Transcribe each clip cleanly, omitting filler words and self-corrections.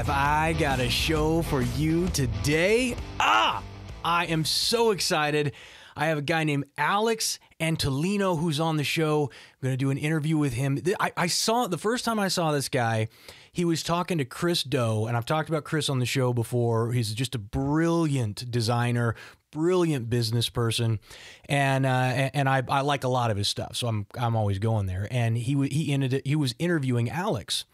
Live. I got a show for you today. I am so excited. I have a guy named Alex Antolino who's on the show. I'm going to do an interview with him. I saw the first time I saw this guy, he was talking to Chris Doe, and I've talked about Chris on the show before. He's just a brilliant designer, brilliant business person, and I like a lot of his stuff, so I'm always going there. And he was interviewing Alex.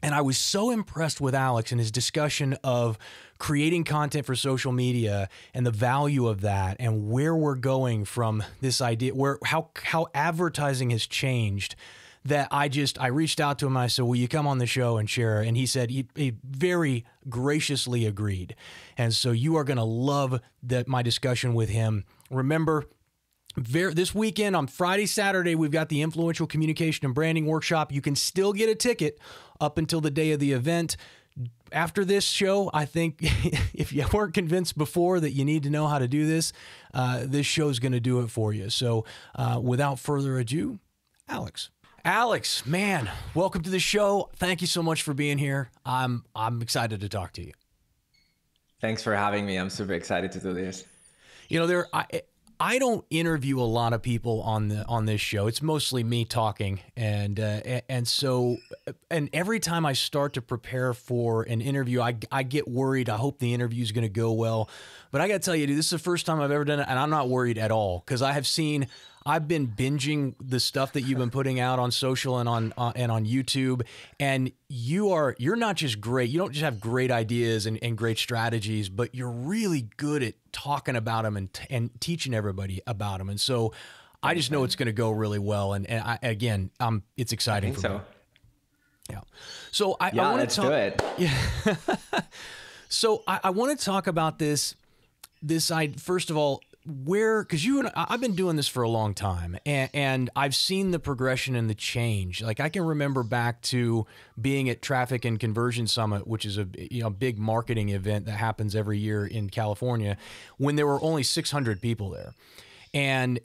And I was so impressed with Alex and his discussion of creating content for social media and the value of that and where we're going from this idea, how advertising has changed, that I reached out to him and I said, will you come on the show and share? And he said he very graciously agreed. And so you are going to love my discussion with him. Remember, this weekend on Friday, Saturday, we've got the Influential Communication and Branding Workshop. You can still get a ticket up until the day of the event. After this show, I think if you weren't convinced before that you need to know how to do this, this show is going to do it for you. So without further ado, Alex. Alex, man, welcome to the show. Thank you so much for being here. I'm excited to talk to you. Thanks for having me. I'm super excited to do this. You know, I don't interview a lot of people on this show. It's mostly me talking, and every time I start to prepare for an interview, I get worried. I hope the interview is going to go well, but I got to tell you, dude, this is the first time I've ever done it, and I'm not worried at all because I've been binging the stuff that you've been putting out on social and on YouTube, and you're not just great. You don't just have great ideas and great strategies, but you're really good at talking about them and teaching everybody about them. And so I just know it's going to go really well. And it's exciting for me. Yeah. So I want to talk. Do it. Yeah. So I want to talk about this first of all. Because I've been doing this for a long time, and I've seen the progression and the change. Like I can remember back to being at Traffic and Conversion Summit, which is a big marketing event that happens every year in California, when there were only 600 people there, and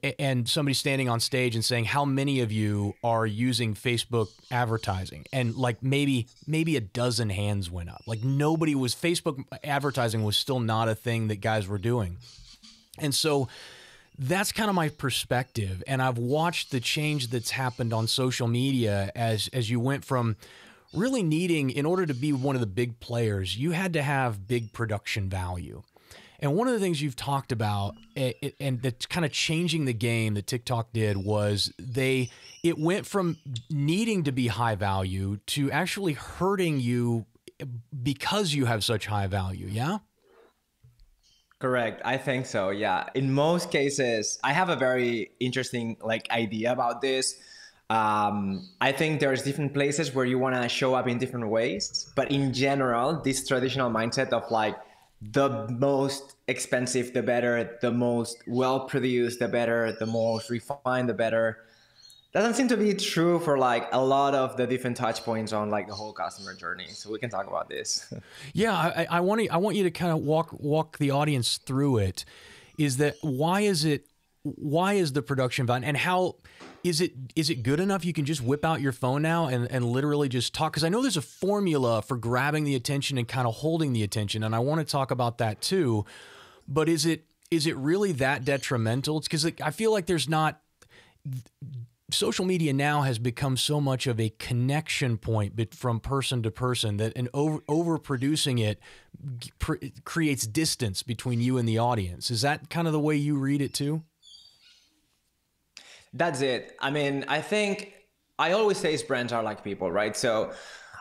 somebody standing on stage and saying, "How many of you are using Facebook advertising?" And like maybe a dozen hands went up. Like Facebook advertising was still not a thing that guys were doing. And so that's kind of my perspective. And I've watched the change that's happened on social media as you went from really needing, in order to be one of the big players, you had to have big production value. And one of the things you've talked about, and that's kind of changing the game that TikTok did, was it went from needing to be high value to actually hurting you because you have such high value. Yeah? Correct. I think so. Yeah. In most cases, I have a very interesting idea about this. I think there's different places where you want to show up in different ways, but in general, this traditional mindset of the most expensive, the better, the most well-produced, the better, the most refined, the better, doesn't seem to be true for a lot of the different touch points on the whole customer journey. So we can talk about this. Yeah, I want you to kind of walk the audience through it. Is that why is the production value, and how is it good enough you can just whip out your phone now and literally just talk? Because I know there's a formula for grabbing the attention and kind of holding the attention, and I want to talk about that too. But is it really that detrimental? It's because I feel like there's not. Social media now has become so much of a connection point from person to person that overproducing it creates distance between you and the audience. Is that kind of the way you read it too? That's it. I mean, I think I always say brands are like people, right? So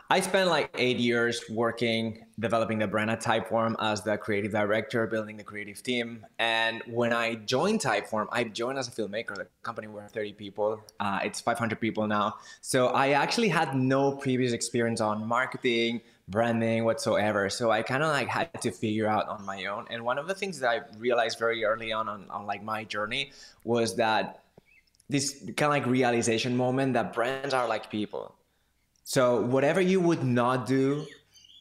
I spent 8 years developing the brand at Typeform as the creative director, building the creative team. And when I joined Typeform, I joined as a filmmaker. The company were 30 people. It's 500 people now. So I actually had no previous experience on marketing, branding whatsoever. So I kind of had to figure out on my own. And one of the things that I realized very early on my journey was that this kind of realization moment that brands are like people. So whatever you would not do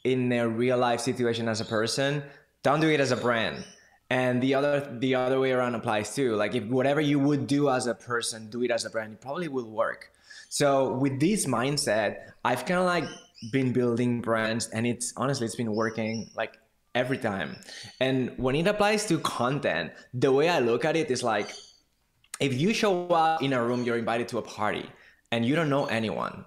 in a real life situation as a person, don't do it as a brand. And the other way around applies too. If whatever you would do as a person, do it as a brand, it probably will work. So with this mindset, I've kind of been building brands, and it's honestly, it's been working like every time. And when it applies to content, the way I look at it is like, if you show up in a room, you're invited to a party and you don't know anyone,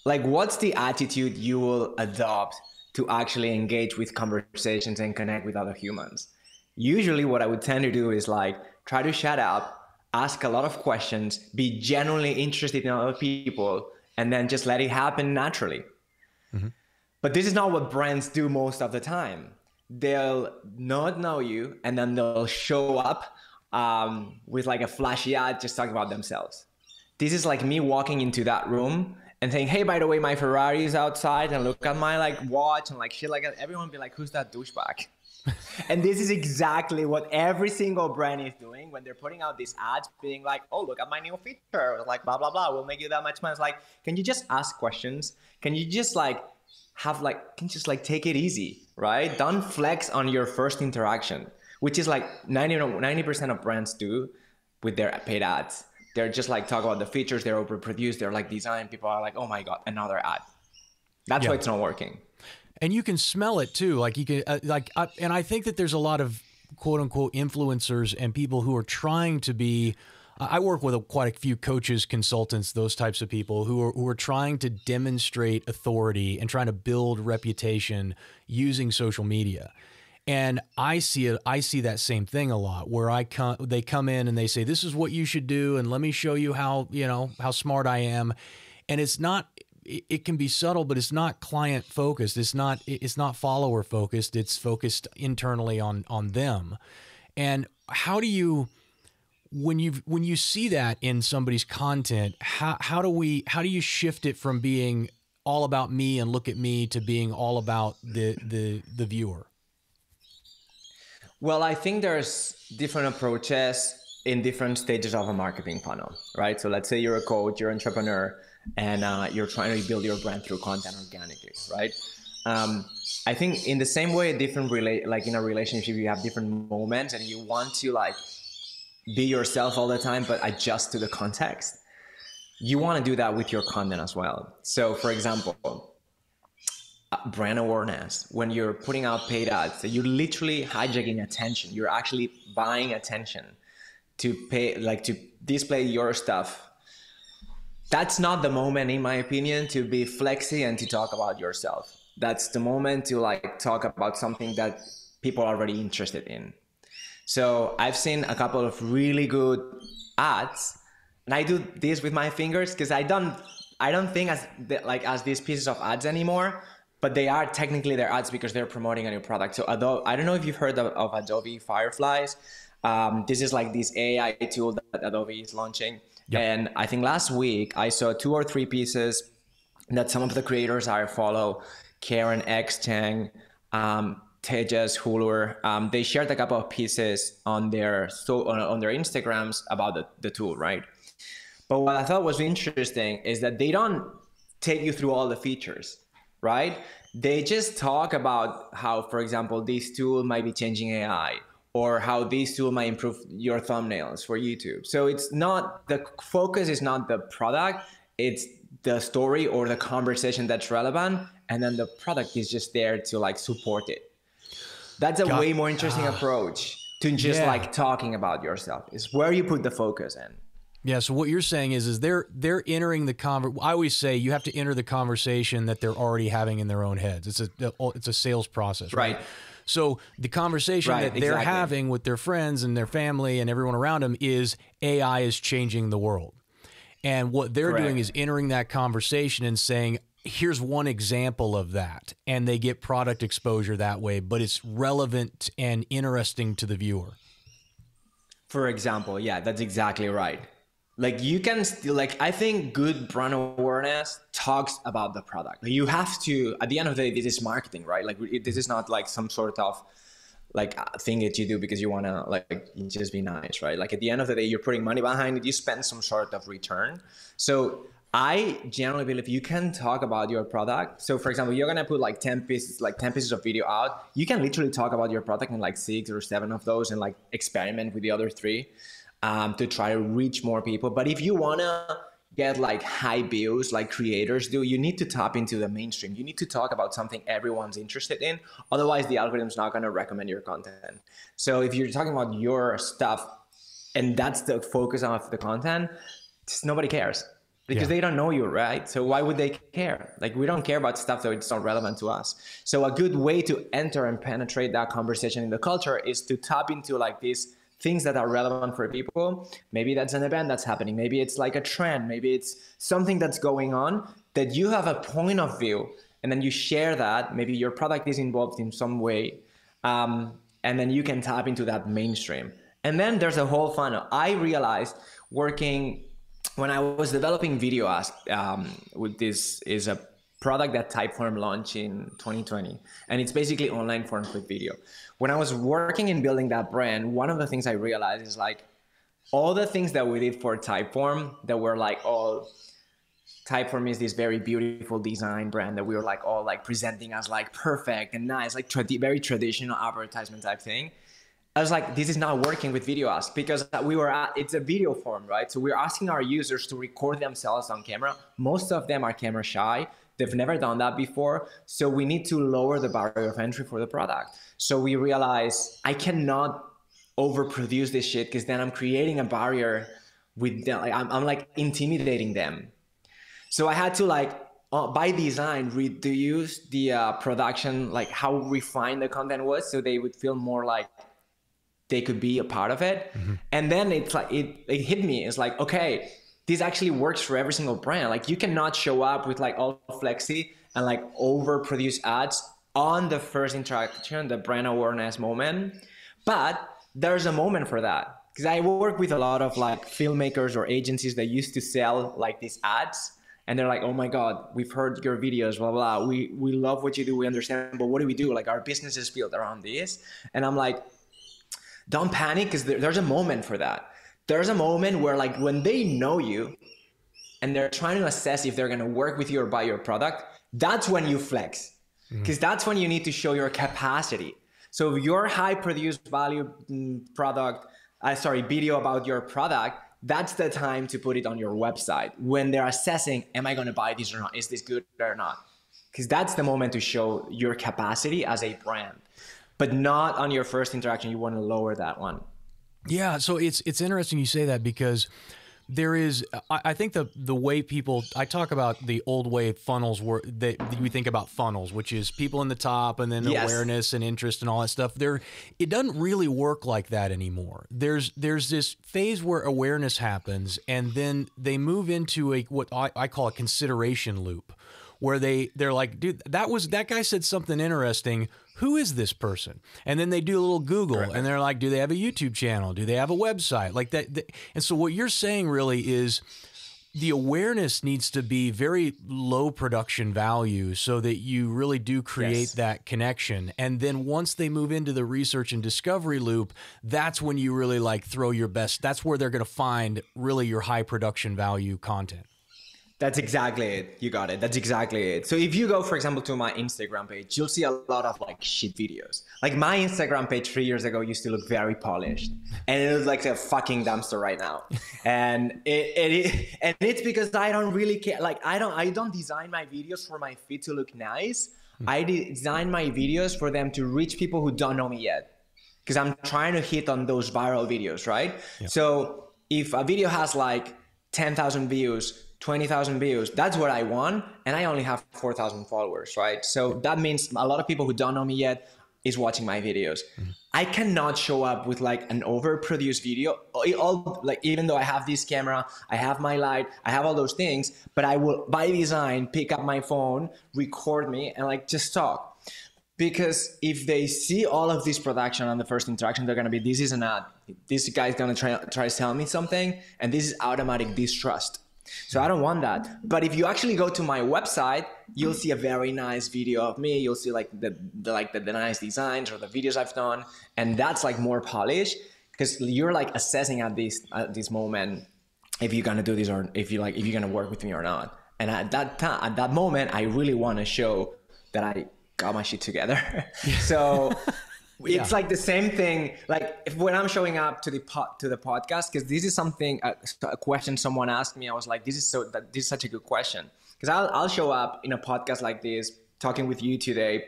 like what's the attitude you will adopt to actually engage with conversations and connect with other humans? Usually what I would tend to do is like try to shut up, ask a lot of questions, be genuinely interested in other people, and then just let it happen naturally. Mm-hmm. But this is not what brands do most of the time. They'll not know you, and then they'll show up with like a flashy ad just talking about themselves. This is like me walking into that room and saying, hey, by the way, my Ferrari is outside, and look at my like watch and like shit like that. Everyone be like, who's that douchebag? And this is exactly what every single brand is doing when they're putting out these ads, being like, oh, look at my new feature, like blah, blah, blah, we'll make you that much money. It's like, can you just ask questions? Can you just like have like, can you just like take it easy, right? Don't flex on your first interaction, which is like 90% of brands do with their paid ads. They're just like talk about the features, they're overproduced, they're like design. People are like, oh my God, another ad. That's why it's not working. And you can smell it too. Like you can, and I think that there's a lot of quote unquote influencers and people who are trying to be. I work with quite a few coaches, consultants, those types of people who are trying to demonstrate authority and trying to build reputation using social media. And I see that same thing a lot where they come in and they say, this is what you should do. And let me show you how smart I am. And it's not, it can be subtle, but it's not client focused. It's not follower focused. It's focused internally on them. And how do you, when you see that in somebody's content, how do you shift it from being all about me and look at me to being all about the viewer? Well, I think there's different approaches in different stages of a marketing funnel, right? So let's say you're a coach, you're an entrepreneur, and you're trying to build your brand through content organically, right? I think in the same way, like in a relationship, you have different moments and you want to like be yourself all the time, but adjust to the context. You want to do that with your content as well. So for example, brand awareness, when you're putting out paid ads, you're literally hijacking attention. You're actually buying attention to display your stuff. That's not the moment, in my opinion, to be flexy and to talk about yourself. That's the moment to like talk about something that people are already interested in. So I've seen a couple of really good ads, and I do this with my fingers because I don't think as these pieces of ads anymore. But they are technically their ads because they're promoting a new product. So Adobe, I don't know if you've heard of Adobe Fireflies. This is like this AI tool that Adobe is launching. Yep. And I think last week I saw 2 or 3 pieces that some of the creators I follow, Karen X Chang, Tejas Hulur, they shared a couple of pieces on their Instagrams about the tool, right? But what I thought was interesting is that they don't take you through all the features, right? They just talk about how, for example, this tool might be changing AI, or how this tool might improve your thumbnails for YouTube. So it's not, the focus is not the product, it's the story or the conversation that's relevant, and then the product is just there to like support it. That's a way more interesting approach to just like talking about yourself. Is where you put the focus in. Yeah. So what you're saying is they're entering the I always say you have to enter the conversation that they're already having in their own heads. It's a sales process, right? So the conversation that they're having with their friends and their family and everyone around them is AI is changing the world. And what they're doing is entering that conversation and saying, here's one example of that. And they get product exposure that way, but it's relevant and interesting to the viewer. For example, yeah, that's exactly right. Like you can still, like, I think good brand awareness talks about the product. You have to, at the end of the day, this is marketing, right? Like this is not like some sort of like thing that you do because you want to like just be nice, right? Like at the end of the day, you're putting money behind it. You spend some sort of return. So I generally believe you can talk about your product. So for example, you're going to put like 10 pieces of video out. You can literally talk about your product in like 6 or 7 of those and like experiment with the other 3. To try to reach more people. But if you want to get like high views like creators do, you need to tap into the mainstream. You need to talk about something everyone's interested in. Otherwise, the algorithm's not going to recommend your content. So if you're talking about your stuff and that's the focus of the content, just nobody cares because they don't know you, right? So why would they care? Like, we don't care about stuff that it's not relevant to us. So a good way to enter and penetrate that conversation in the culture is to tap into like these things that are relevant for people. Maybe that's an event that's happening. Maybe it's like a trend. Maybe it's something that's going on that you have a point of view, and then you share that. Maybe your product is involved in some way, and then you can tap into that mainstream. And then there's a whole funnel. I realized working when I was developing video ask, with this is a product that Typeform launched in 2020, and it's basically online forms with video. When I was working in building that brand, one of the things I realized is like all the things that we did for Typeform that were like all Typeform is this very beautiful design brand that we were like all like presenting as like perfect and nice, like very traditional advertisement type thing. I was like, this is not working with video ask because it's a video form, right? So we're asking our users to record themselves on camera. Most of them are camera shy. They've never done that before. So we need to lower the barrier of entry for the product. So we realized I cannot overproduce this shit because then I'm creating a barrier with them. Like, I'm like intimidating them. So I had to like, by design, reduce the production, like how refined the content was, so they would feel more like they could be a part of it. Mm-hmm. And then it's like, it hit me. It's like, okay, this actually works for every single brand. Like, you cannot show up with like all flexy and like overproduce ads on the first interaction, the brand awareness moment. But there's a moment for that. Because I work with a lot of like filmmakers or agencies that used to sell like these ads. And they're like, oh my God, we've heard your videos, blah, blah, blah. We love what you do, we understand, but what do we do? Like, our business is built around this. And I'm like, don't panic, because there's a moment for that. There's a moment where like when they know you and they're trying to assess if they're going to work with you or buy your product, that's when you flex, because that's when you need to show your capacity. So if your high produced value video about your product, that's the time to put it on your website when they're assessing, am I going to buy this or not? Is this good or not? Because that's the moment to show your capacity as a brand. But not on your first interaction. You want to lower that one. Yeah, so it's interesting you say that, because there is, I think the way people, I talk about the old way funnels were, that we think about funnels, which is people in the top and then awareness and interest and all that stuff. It doesn't really work like that anymore. There's this phase where awareness happens, and then they move into what I call a consideration loop, where they're like, dude, that guy said something interesting. Who is this person? And then they do a little Google, and they're like, do they have a YouTube channel? Do they have a website? Like that. And so what you're saying really is the awareness needs to be very low production value so that you really do create that connection. And then once they move into the research and discovery loop, that's when you really like throw your best. That's where they're going to find really your high production value content. That's exactly it. You got it. That's exactly it. So if you go, for example, to my Instagram page, you'll see a lot of like shit videos. Like, my Instagram page 3 years ago used to look very polished, and it looks like a fucking dumpster right now. And it's because I don't really care. Like, I don't design my videos for my feed to look nice. I design my videos for them to reach people who don't know me yet, because I'm trying to hit on those viral videos, right? Yeah. So if a video has like 10,000 views, 20,000 views, that's what I want. And I only have 4,000 followers, right? So that means a lot of people who don't know me yet is watching my videos. I cannot show up with like an overproduced video. Like, even though I have this camera, I have my light, I have all those things, but I will by design pick up my phone, record me, and like just talk. Because if they see all of this production on the first interaction, they're gonna be, this is an ad. This guy's gonna try to sell me something, and this is automatic distrust. So I don't want that. But if you actually go to my website, you'll see a very nice video of me. You'll see like the nice designs or the videos I've done, and that's like more polished, because you're like assessing at this moment if you're gonna do this, or if you're gonna work with me or not. And at that moment, I really want to show that I got my shit together. So It's like the same thing. Like when I'm showing up to the podcast, because this is something a question someone asked me. I was like, this is such a good question, because I'll show up in a podcast like this, talking with you today,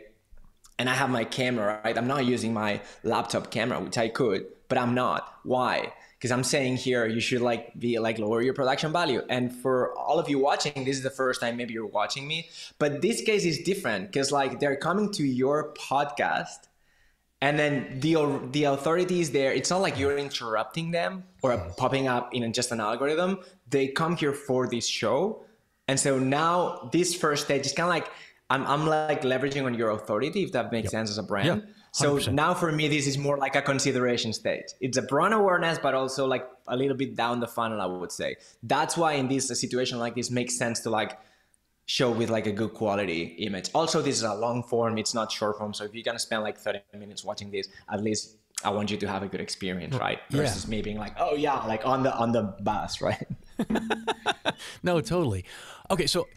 and I have my camera, right? I'm not using my laptop camera, which I could, but I'm not. Why? Because I'm saying here, you should lower your production value. And for all of you watching, this is the first time maybe you're watching me, but this case is different, because like they're coming to your podcast. And then the authority is there. It's not like you're interrupting them or popping up in just an algorithm. They come here for this show. And so now this first stage is kind of like, I'm like leveraging on your authority, if that makes sense, as a brand. Yeah, so now for me, this is more like a consideration stage. It's a brand awareness, but also like a little bit down the funnel, I would say. That's why in this situation like this makes sense to like show with like a good quality image. Also, this is a long form, it's not short form. So if you're gonna spend like 30 minutes watching this, at least I want you to have a good experience, right? Versus me being like, oh yeah, like on the bus, right? No, totally. Okay, so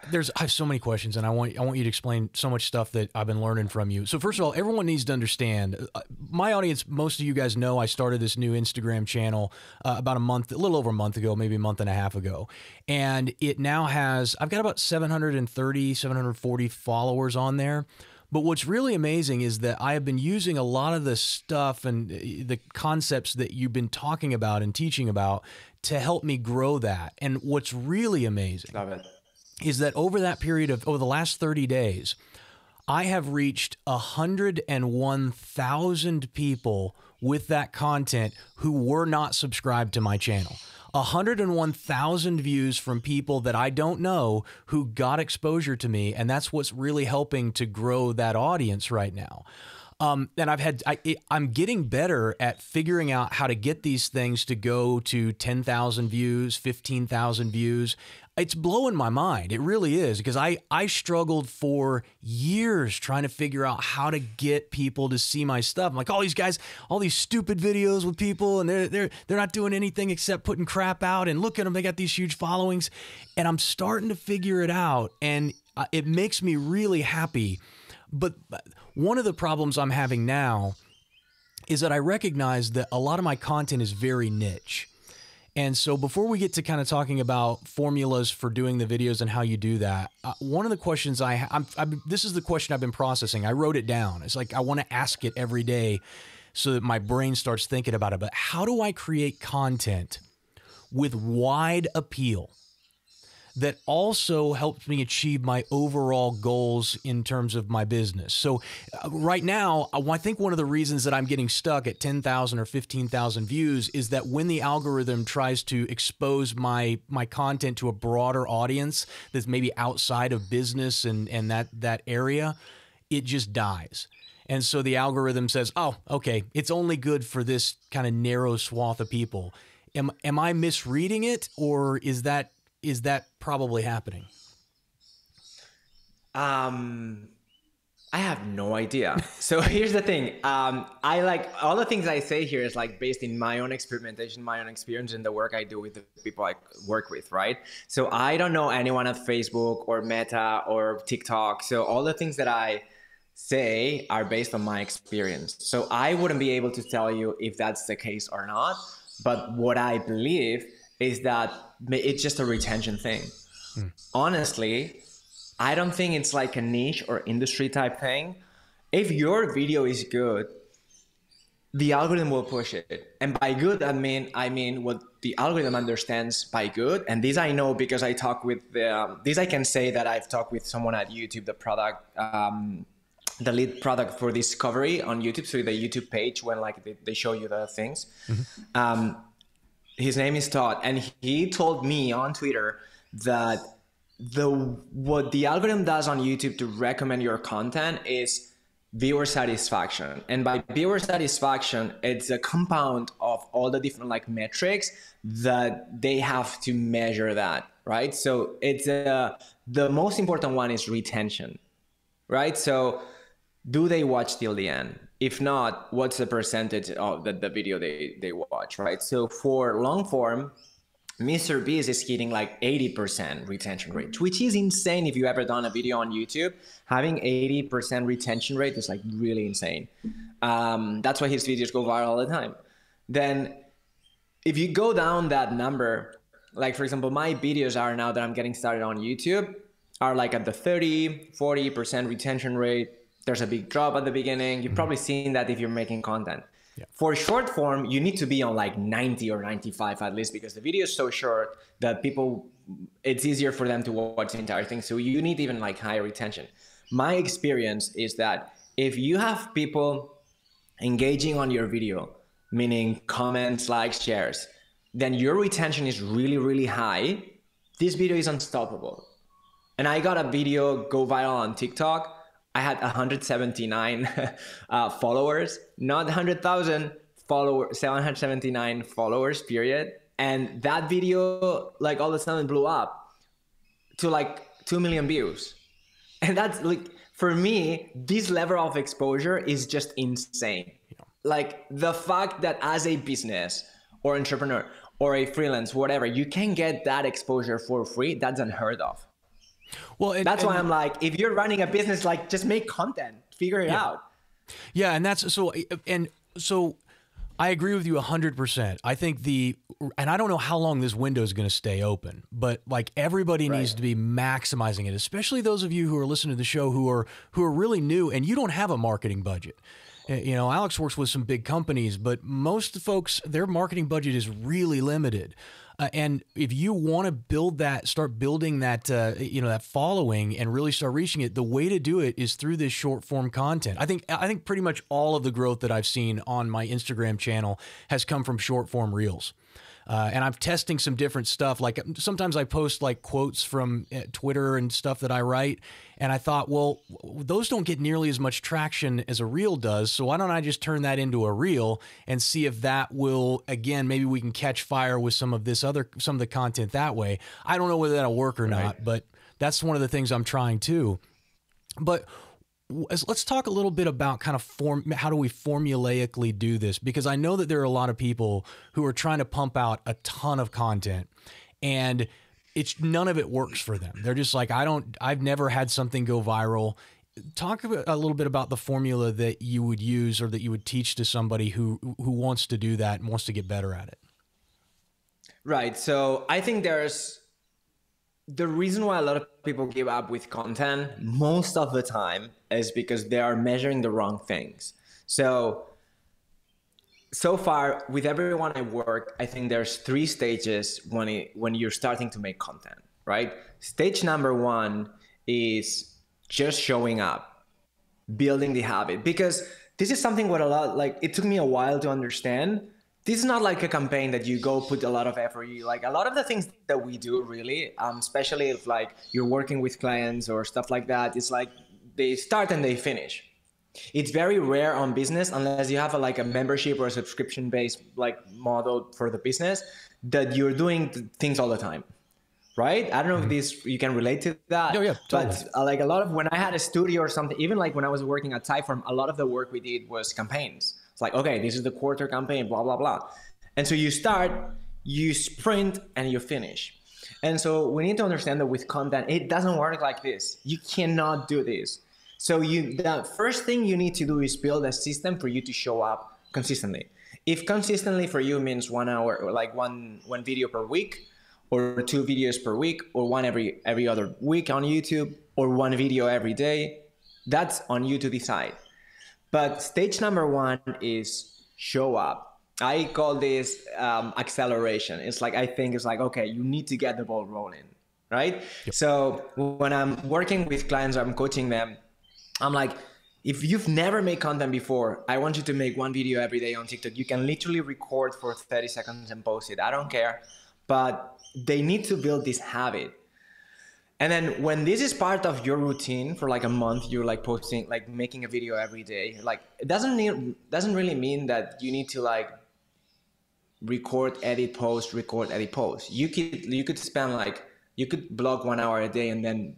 I have so many questions, and I want you to explain so much stuff that I've been learning from you. So first of all, everyone needs to understand, my audience, most of you guys know I started this new Instagram channel about a little over a month ago, maybe a month and a half ago. And it now I've got about 730, 740 followers on there. But what's really amazing is that I have been using a lot of the stuff and the concepts that you've been talking about and teaching about to help me grow that. And what's really amazing is that over the last 30 days, I have reached 101,000 people with that content who were not subscribed to my channel. 101,000 views from people that I don't know who got exposure to me. And that's what's really helping to grow that audience right now. And I'm getting better at figuring out how to get these things to go to 10,000 views, 15,000 views. It's blowing my mind. It really is, because I struggled for years trying to figure out how to get people to see my stuff. I'm like, all these guys, all these stupid videos with people, and they're not doing anything except putting crap out, and look at them, they got these huge followings. And I'm starting to figure it out, and it makes me really happy. But one of the problems I'm having now is that I recognize that a lot of my content is very niche. And so before we get to kind of talking about formulas for doing the videos and how you do that, one of the questions this is the question I've been processing. I wrote it down. It's like I want to ask it every day so that my brain starts thinking about it. But how do I create content with wide appeal that also helps me achieve my overall goals in terms of my business? So right now, I think one of the reasons that I'm getting stuck at 10,000 or 15,000 views is that when the algorithm tries to expose my content to a broader audience that's maybe outside of business and that area, it just dies. And so the algorithm says, oh, okay, it's only good for this kind of narrow swath of people. Am I misreading it, or is that probably happening? I have no idea. So here's the thing. I like all the things I say here is like based in my own experimentation, my own experience, and the work I do with the people I work with, right? So I don't know anyone at Facebook or Meta or TikTok. So all the things that I say are based on my experience. So I wouldn't be able to tell you if that's the case or not. But what I believe is that it's just a retention thing. Honestly, I don't think it's like a niche or industry type thing. If your video is good, the algorithm will push it. And by good, I mean what the algorithm understands by good. And this I know because I talk with this I can say that I've talked with someone at YouTube, the lead product for discovery on YouTube. So the YouTube page when like they show you the things. Mm-hmm. His name is Todd, and he told me on Twitter that what the algorithm does on YouTube to recommend your content is viewer satisfaction. And by viewer satisfaction, it's a compound of all the different like metrics that they have to measure that, right? So it's the most important one is retention, right? So do they watch till the end? If not, what's the percentage of the video they watch, right? So for long form, Mr. Beast is hitting like 80% retention rate, which is insane. If you ever done a video on YouTube, having 80% retention rate is like really insane. That's why his videos go viral all the time. Then if you go down that number, like for example, my videos are now that I'm getting started on YouTube are like at the 30-40% retention rate. There's a big drop at the beginning. You've probably seen that if you're making content. Yeah. For short form, you need to be on like 90 or 95 at least, because the video is so short that it's easier for them to watch the entire thing. So you need even like higher retention. My experience is that if you have people engaging on your video, meaning comments, likes, shares, then your retention is really, really high. This video is unstoppable. And I got a video go viral on TikTok. I had 179 followers, not 100,000 followers, 779 followers, period. And that video, like all of a sudden blew up to like 2 million views. And that's like, for me, this level of exposure is just insane. Yeah. Like the fact that as a business or entrepreneur or a freelance, whatever, you can get that exposure for free, that's unheard of. Well, that's why I'm like, if you're running a business, like just make content, figure it out. Yeah. And that's so I agree with you 100%. I think and I don't know how long this window is going to stay open, but like everybody needs to be maximizing it, especially those of you who are listening to the show who are really new and you don't have a marketing budget. You know, Alex works with some big companies, but most folks, their marketing budget is really limited. And if you want to start building that, that following and really start reaching it, the way to do it is through this short form content. I think pretty much all of the growth that I've seen on my Instagram channel has come from short form reels. And I'm testing some different stuff. Like sometimes I post like quotes from Twitter and stuff that I write. And I thought, well, those don't get nearly as much traction as a reel does. So why don't I just turn that into a reel and see if that will, again, maybe we can catch fire with some of the content that way. I don't know whether that'll work or not, but that's one of the things I'm trying too. But let's talk a little bit about kind of how do we formulaically do this? Because I know that there are a lot of people who are trying to pump out a ton of content and none of it works for them. They're just like, I've never had something go viral. Talk a little bit about the formula that you would use or that you would teach to somebody who wants to do that and wants to get better at it. Right. So I think the reason why a lot of people give up with content most of the time is because they are measuring the wrong things. So far with everyone I work, I think there's 3 stages when you're starting to make content, right? Stage number 1 is just showing up, building the habit, because this is something what it took me a while to understand. This is not like a campaign that you go put a lot of effort. Like a lot of the things that we do really, especially if like you're working with clients or stuff like that, it's like they start and they finish. It's very rare on business, unless you have a membership or a subscription-based model for the business, that you're doing things all the time, right? I don't know if you can relate to that. Oh, yeah, totally. But a lot of when I had a studio or something, even when I was working at Typeform, a lot of the work we did was campaigns. It's like, okay, this is the quarter campaign, blah, blah, blah. And so you start, you sprint, and you finish. And so we need to understand that with content, it doesn't work like this. You cannot do this. So the first thing you need to do is build a system for you to show up consistently. If consistently for you means 1 hour, or one video per week, or 2 videos per week, or one every other week on YouTube, or 1 video every day, that's on you to decide. But stage number 1 is show up. I call this acceleration. I think it's like, okay, you need to get the ball rolling, right? Yep. So when I'm working with clients, I'm coaching them, I'm like, if you've never made content before, I want you to make 1 video every day on TikTok. You can literally record for 30 seconds and post it. I don't care. But they need to build this habit. And then when this is part of your routine for a month, you're posting, making a video every day. It doesn't really mean that you need to record, edit, post, record, edit, post. You could spend you could block 1 hour a day and then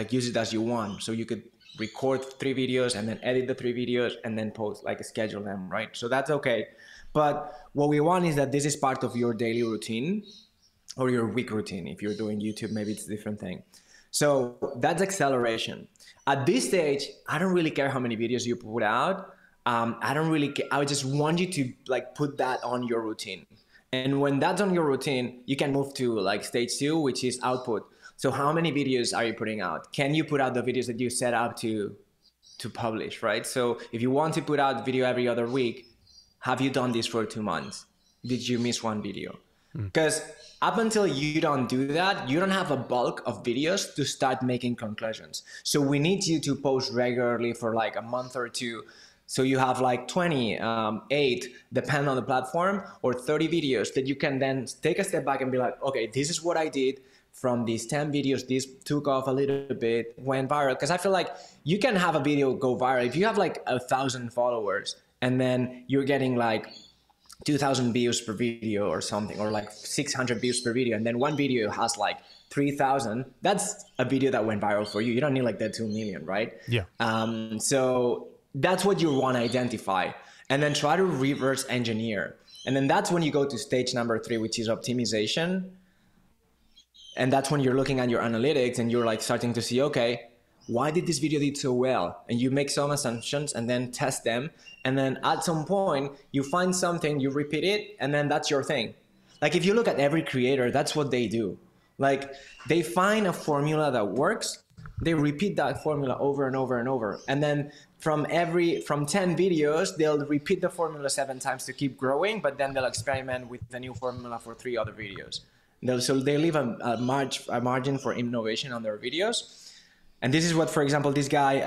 use it as you want. So you could record 3 videos and then edit the 3 videos and then post, schedule them, right? So that's okay. But what we want is that this is part of your daily routine. or your week routine. If you're doing YouTube, maybe it's a different thing. So that's acceleration. At this stage, I don't really care how many videos you put out. I don't really care. I just want you to like put that on your routine. And when that's on your routine, you can move to like stage 2, which is output. So how many videos are you putting out? Can you put out the videos that you set out to publish, right? So if you want to put out video every other week, have you done this for 2 months? Did you miss one video? Because up until you don't do that, you don't have a bulk of videos to start making conclusions. So we need you to post regularly for like a month or two. So you have like 28, depending on the platform, or 30 videos that you can then take a step back and be like, okay, this is what I did. From these 10 videos, this took off a little bit, went viral. Because I feel like you can have a video go viral. If you have like 1,000 followers and then you're getting like 2,000 views per video or something, or like 600 views per video, and then one video has like 3,000, that's a video that went viral for you. You don't need like the 2 million, right? Yeah. So that's what you want to identify, and then try to reverse engineer. And then that's when you go to stage number 3, which is optimization. And that's when you're looking at your analytics and you're like starting to see, okay, why did this video do so well? And you make some assumptions and then test them. And then at some point you find something, you repeat it, and then that's your thing. Like if you look at every creator, that's what they do. Like they find a formula that works. They repeat that formula over and over and over. And then from 10 videos, they'll repeat the formula 7 times to keep growing, but then they'll experiment with the new formula for 3 other videos. So they leave a margin for innovation on their videos. And this is what, for example, this guy,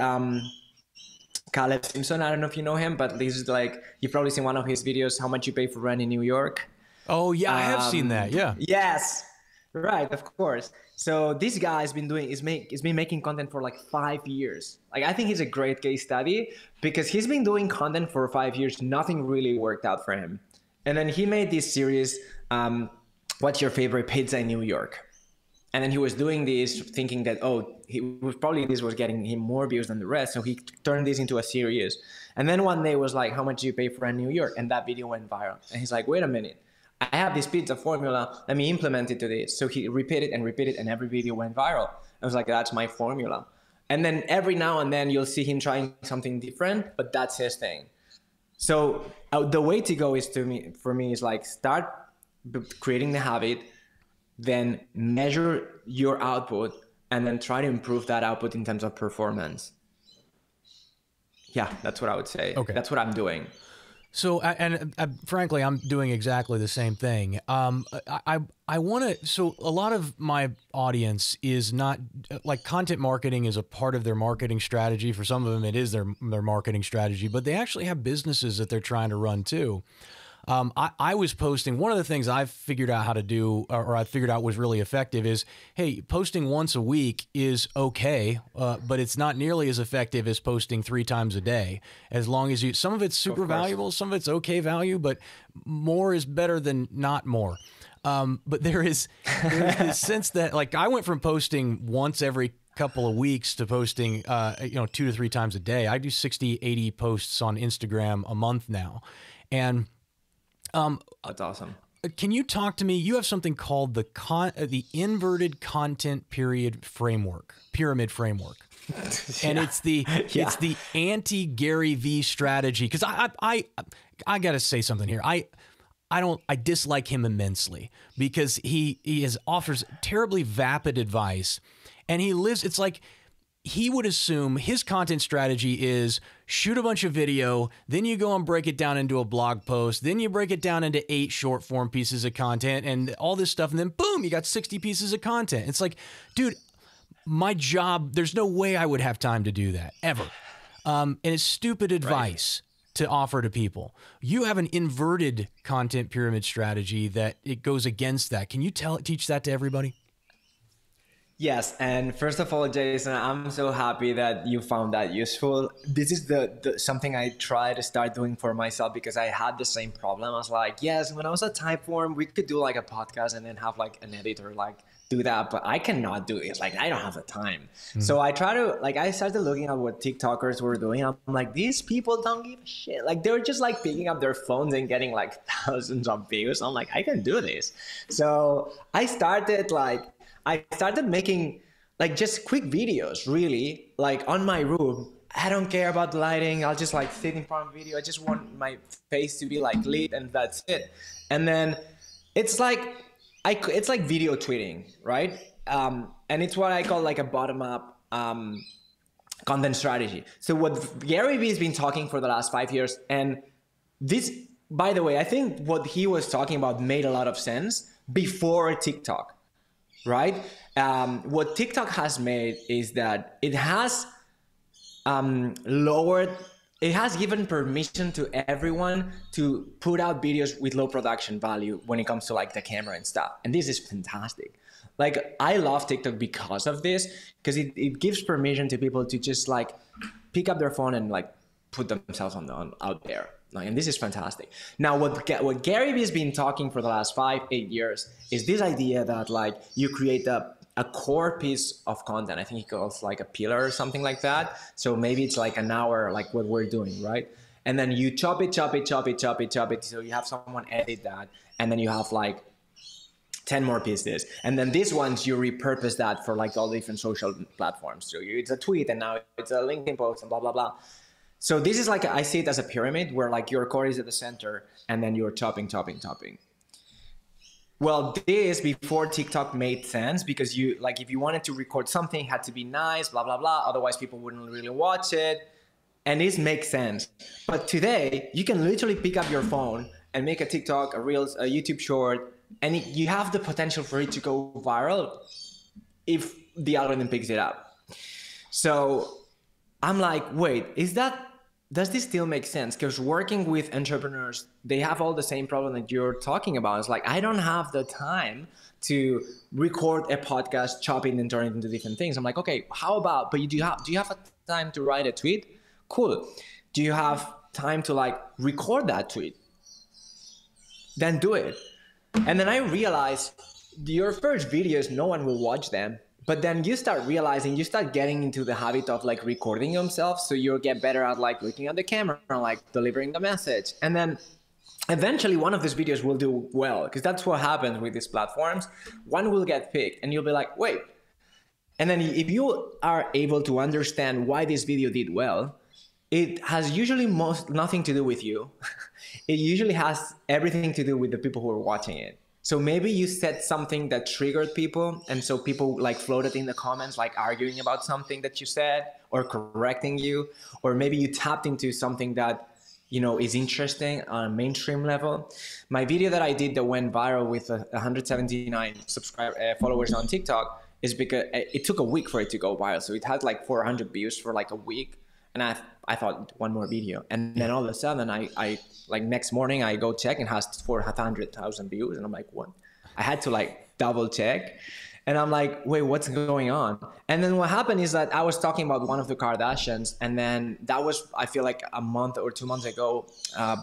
Caleb Simpson, I don't know if you know him, but this is like, you've probably seen one of his videos, how much you pay for rent in New York. Oh yeah, I have seen that. Yeah. Yes. Right. Of course. So this guy has been making content for like 5 years. Like, I think he's a great case study because he's been doing content for 5 years. Nothing really worked out for him. And then he made this series, what's your favorite pizza in New York? And then he was doing this thinking that, this was getting him more views than the rest. So he turned this into a series. And then one day was like, how much do you pay for rent in New York? And that video went viral. And he's like, wait a minute, I have this pizza formula. Let me implement it to this. So he repeated and every video went viral. I was like, that's my formula. And then every now and then you'll see him trying something different, but that's his thing. So the way to go is for me is like start creating the habit, then measure your output, and then try to improve that output in terms of performance. Yeah, that's what I would say. Okay. That's what I'm doing. So, frankly, I'm doing exactly the same thing. I want to, so a lot of my audience is not, like, content marketing is a part of their marketing strategy. For some of them, it is their marketing strategy, but they actually have businesses that they're trying to run too. I was posting, one of the things I've figured out how to do, or I figured out was really effective is, hey, posting once a week is okay, but it's not nearly as effective as posting 3 times a day. As long as some of it's super valuable, some of it's okay value, but more is better than not more. But there's this sense that, like, I went from posting once every couple of weeks to posting, 2 to 3 times a day. I do 60, 80 posts on Instagram a month now. And that's awesome. Can you talk to me? You have something called the inverted content pyramid framework, and it's the anti Gary V strategy. Because I got to say something here. I dislike him immensely because he offers terribly vapid advice, and it's like, he would assume his content strategy is shoot a bunch of video, then you go and break it down into a blog post, then you break it down into 8 short form pieces of content and all this stuff, and then boom, you got 60 pieces of content. It's like, dude, my job, there's no way I would have time to do that, ever. And it's stupid advice to offer to people. You have an inverted content pyramid strategy that it goes against that. Can you teach that to everybody? Yes, and first of all, Jason, I'm so happy that you found that useful. This is the something I try to start doing for myself because I had the same problem. I was like, yes, when I was at Typeform, we could do like a podcast and then have like an editor like do that, but I cannot do it. Like, I don't have the time. So I started looking at what TikTokers were doing. I'm like, these people don't give a shit. Like, they're just like picking up their phones and getting like thousands of views. I'm like, I can do this. So I started making like just quick videos, really, like on my room. I don't care about the lighting. I'll just like sit in front of video. I just want my face to be like lit, and that's it. And then it's like video tweeting, right? And it's what I call like a bottom-up content strategy. So what Gary Vee has been talking for the last 5 years, and this, by the way, I think what he was talking about made a lot of sense before TikTok, right? What TikTok has made is that it has it has given permission to everyone to put out videos with low production value when it comes to like the camera and stuff. And this is fantastic. Like, I love TikTok because of this, because it gives permission to people to just like pick up their phone and like put themselves out there. Like, and this is fantastic. Now, what Gary Vee has been talking for the last 5-8 years is this idea that like you create a core piece of content. I think he calls like a pillar or something like that. So maybe it's like an hour, like what we're doing, right? And then you chop it. So you have someone edit that, and then you have like 10 more pieces. And then these ones, you repurpose that for like all different social platforms. So it's a tweet, and now it's a LinkedIn post, and blah, blah, blah. So this is like, I see it as a pyramid where like your core is at the center, and then you're chopping. Well, this before TikTok made sense, because you like, if you wanted to record something, it had to be nice, blah, blah, blah. Otherwise people wouldn't really watch it. And this makes sense. But today you can literally pick up your phone and make a TikTok, a Reels, a YouTube short, and you have the potential for it to go viral if the algorithm picks it up. So I'm like, wait, does this still make sense? Because working with entrepreneurs, they have all the same problem that you're talking about. It's like, I don't have the time to record a podcast, chop it and turn it into different things. I'm like, okay, how about, but do you have time to write a tweet? Cool. Do you have time to like record that tweet? Then do it. And then I realized your first videos, no one will watch them. But then you start realizing, you start getting into the habit of like recording yourself. So you'll get better at like looking at the camera, like delivering the message. And then eventually one of these videos will do well, because that's what happens with these platforms. One will get picked and you'll be like, wait. And then if you are able to understand why this video did well, it has usually nothing to do with you. It usually has everything to do with the people who are watching it. So maybe you said something that triggered people, and so people like floated in the comments, like arguing about something that you said or correcting you, or maybe you tapped into something that, you know, is interesting on a mainstream level. My video that I did that went viral with 179 followers on TikTok is because it took a week for it to go viral. So it had like 400 views for like a week. And I thought one more video. And then all of a sudden I like next morning I go check and has 400,000 views. And I'm like, what? I had to like double check. And I'm like, wait, what's going on? And then what happened is that I was talking about one of the Kardashians. And then that was, I feel like a month or 2 months ago,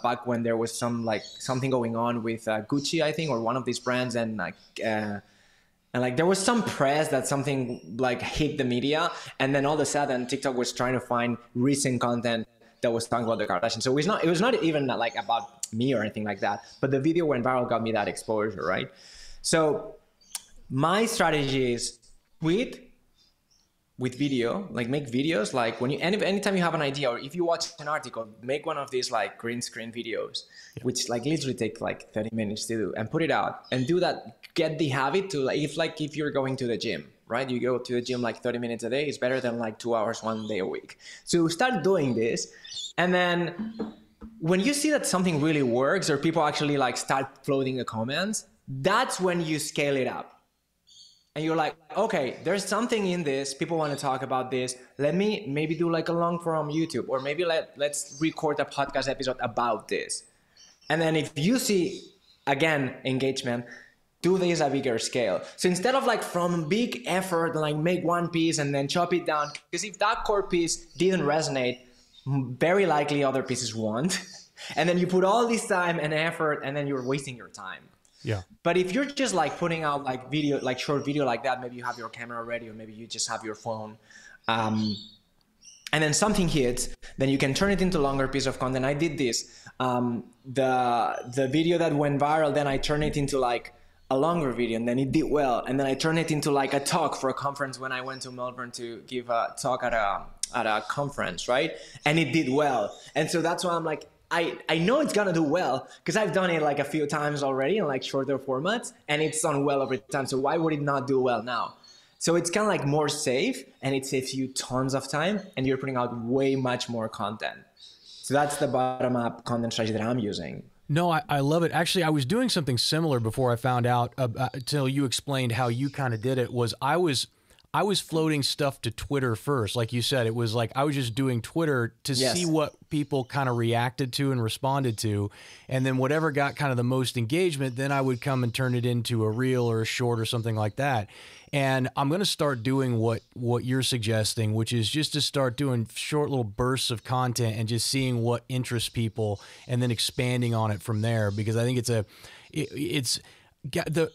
back when there was something going on with Gucci, I think, or one of these brands. And like there was some press that something like hit the media, and then all of a sudden TikTok was trying to find recent content that was talking about the Kardashians. So it was not even like about me or anything like that, but the video went viral, got me that exposure, right? So my strategy is with video, like make videos, like when anytime you have an idea, or if you watch an article, make one of these like green screen videos, which like literally take like 30 minutes to do, and put it out and do that. Get the habit to if you're going to the gym, right? You go to the gym like 30 minutes a day, it's better than like 2 hours one day a week. So start doing this. And then when you see that something really works, or people actually like start floating the comments, that's when you scale it up. And you're like, okay, there's something in this. People want to talk about this. Let me maybe do like a long form YouTube, or maybe let's record a podcast episode about this. And then if you see, again, engagement, do this at a bigger scale. So instead of like from big effort, like make one piece and then chop it down, because if that core piece didn't resonate, very likely other pieces won't. And then you put all this time and effort, and then you're wasting your time. Yeah. But if you're just like putting out like video, like short video like that, maybe you have your camera ready, or maybe you just have your phone, and then something hits, then you can turn it into longer piece of content. I did this. The video that went viral, then I turned it into like a longer video, and then it did well. And then I turned it into like a talk for a conference when I went to Melbourne to give a talk at a conference, right? And it did well. And so that's why I'm like, I know it's gonna do well because I've done it like a few times already in like shorter formats, and it's done well over time. So why would it not do well now? So it's kind of like more safe, and it saves you tons of time, and you're putting out way much more content. So that's the bottom up content strategy that I'm using. No, I love it. Actually, I was doing something similar before I found out until you explained how you kind of did it. I was floating stuff to Twitter first. Like you said, it was like I was just doing Twitter to see what people kind of reacted to and responded to. And then whatever got kind of the most engagement, then I would come and turn it into a reel or a short or something like that. And I'm going to start doing what you're suggesting, which is just to start doing short little bursts of content and just seeing what interests people and then expanding on it from there. Because I think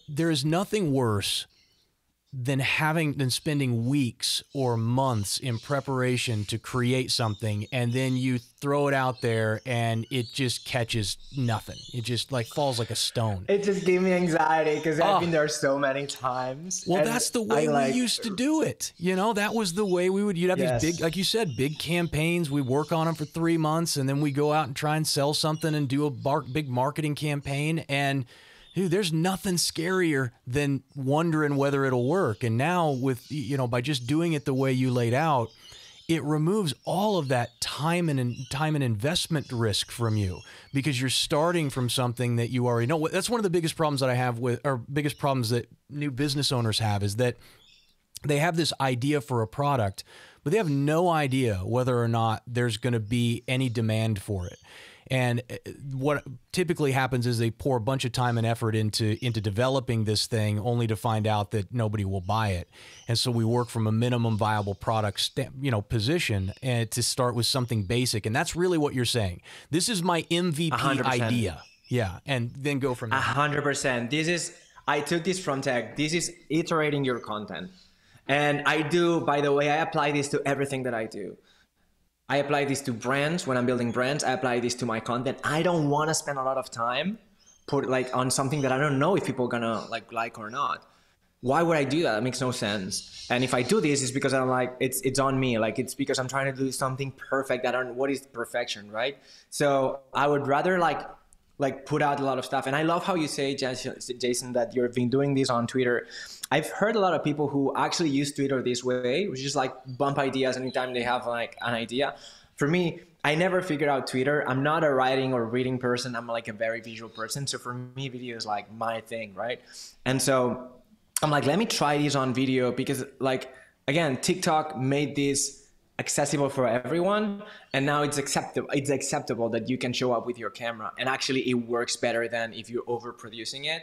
there is nothing worse than spending weeks or months in preparation to create something, and then you throw it out there and it just catches nothing. It just like falls like a stone. It just gave me anxiety because I've been there so many times. Well, that's the way we used to do it. You know, that was the way you'd have these big, like you said, big campaigns. We work on them for 3 months, and then we go out and try and sell something and do a big marketing campaign. And dude, there's nothing scarier than wondering whether it'll work. And now with, by just doing it the way you laid out, it removes all of that time and investment risk from you, because you're starting from something that you already know. That's one of the biggest problems that I have biggest problems that new business owners have, is that they have this idea for a product, but they have no idea whether or not there's going to be any demand for it. And what typically happens is they pour a bunch of time and effort into developing this thing, only to find out that nobody will buy it. And so we work from a minimum viable product, position, and to start with something basic. And that's really what you're saying. This is my MVP 100%. idea. Yeah, and then go from there. 100%. I took this from tech. This is iterating your content. And by the way, I apply this to everything that I do. I apply this to brands. When I'm building brands, I apply this to my content. I don't want to spend a lot of time on something that I don't know if people are gonna like or not. Why would I do that? That makes no sense. And if I do this, it's because I'm like, it's on me. Like, it's because I'm trying to do something perfect. What is perfection, right? So I would rather put out a lot of stuff. And I love how you say, Jason, that you've been doing this on Twitter. I've heard a lot of people who actually use Twitter this way, which is like bump ideas anytime they have like an idea. For me, I never figured out Twitter. I'm not a writing or reading person. I'm like a very visual person. So for me, video is like my thing, right? And so I'm like, let me try this on video, because again, TikTok made this accessible for everyone, and now it's acceptable that you can show up with your camera, and actually it works better than if you're overproducing it.